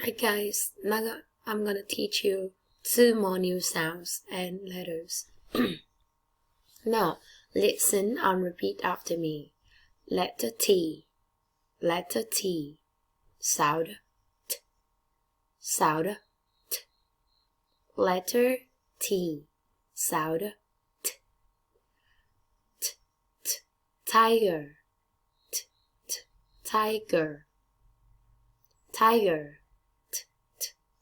Hi guys, now I'm gonna teach you 2 more new sounds and letters. Now, listen and repeat after me. Letter T, sound T, sound T. Letter T, sound T, T, T. Tiger, T, T, tiger, tiger.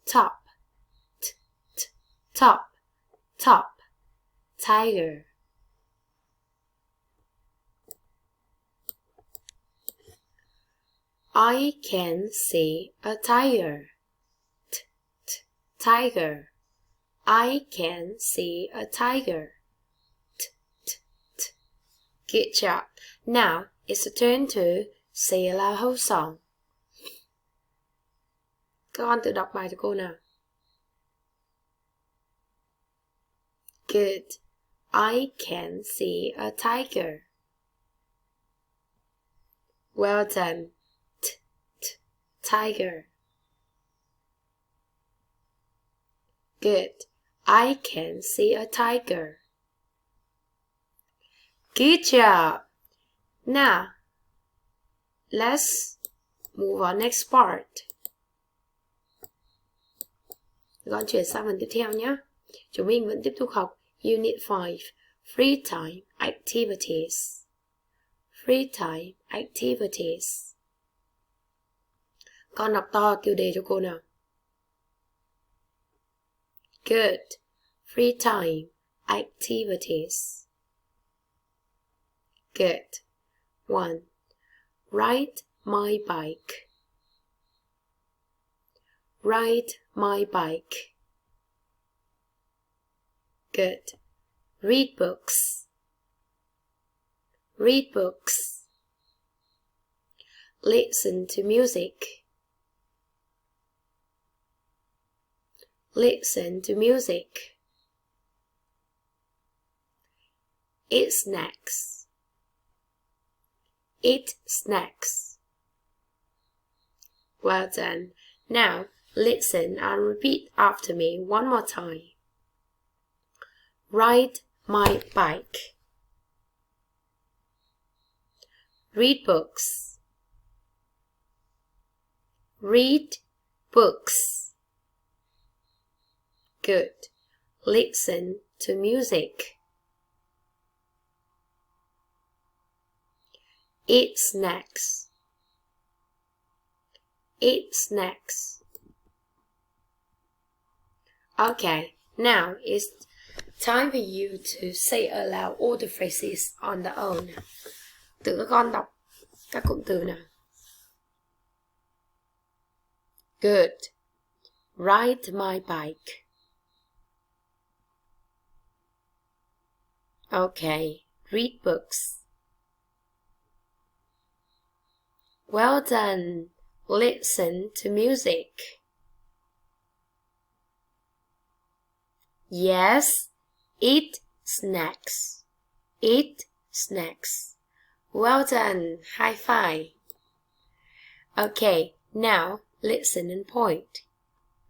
Top, t, t, top, top, tiger. I can see a tiger, t, t, tiger. I can see a tiger, t, t, t. Good job. Now it's your turn to say aloud whole song. Các con tự đọc bài cho cô nào. Good. I can see a tiger. Well done. T, t, tiger. Good. I can see a tiger. Good job. Now, let's move on next part. Con chuyển sang phần tiếp theo nhé. Chúng mình vẫn tiếp tục học Unit 5, Free Time Activities. Free Time Activities. Con đọc to tiêu đề cho cô nào. Good. Free Time Activities. Good. 1. Ride my bike. Ride my bike. Good. Read books. Read books. Listen to music. Listen to music. Eat snacks. Eat snacks. Well done. Now, listen and repeat after me one more time. Ride my bike. Read books. Read books. Good. Listen to music. Eat snacks. Eat snacks. Okay, now it's time for you to say aloud all the phrases on their own. Tự các con đọc các cụm từ nào. Good. Ride my bike. Okay. Read books. Well done. Listen to music. Yes. Eat snacks. Eat snacks. Well done. High five. Okay, now listen and point.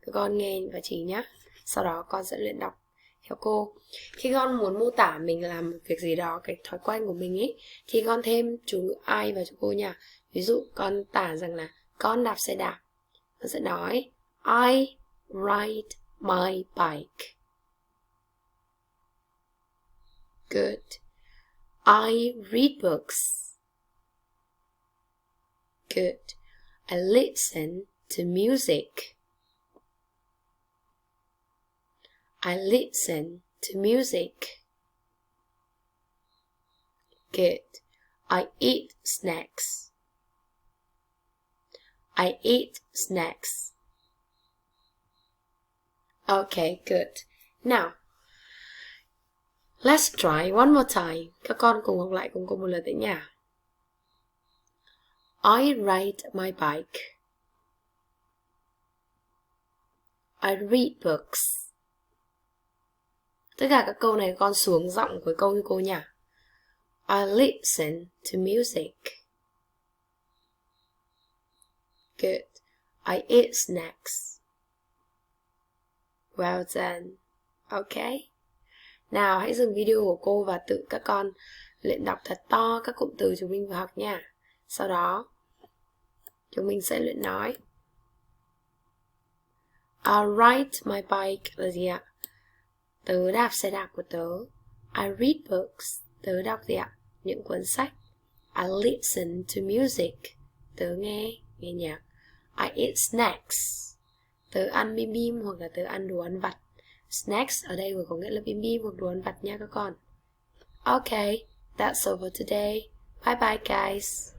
Các con nghe và chỉ nhé. Sau đó con sẽ luyện đọc theo cô. Khi con muốn mô tả mình làm một việc gì đó, cái thói quen của mình ấy, thì con thêm chủ ngữ I vào cho cô nha. Ví dụ con tả rằng là con đạp xe đạp. Con sẽ nói I ride my bike. Good. I read books. Good. I listen to music. I listen to music. Good. I eat snacks. I eat snacks. Okay, good. Now, let's try one more time. Các con cùng học lại cùng cô một lần nữa nha. I ride my bike. I read books. Tất cả các câu này con xuống giọng với câu như cô nha. I listen to music. Good. I eat snacks. Well done. Okay. Nào, hãy dừng video của cô và tự các con luyện đọc thật to các cụm từ chúng mình vừa học nha. Sau đó, chúng mình sẽ luyện nói. I ride my bike là gì ạ? Tớ đạp xe đạp của tớ. I read books. Tớ đọc gì ạ? Những cuốn sách. I listen to music. Tớ nghe nhạc. I eat snacks. Tớ ăn bim bim hoặc là tớ ăn đồ ăn vặt. Snacks ở đây vừa có nghĩa là bim bim hoặc đồ ăn vặt nha các con. Okay, that's all for today. Bye bye guys.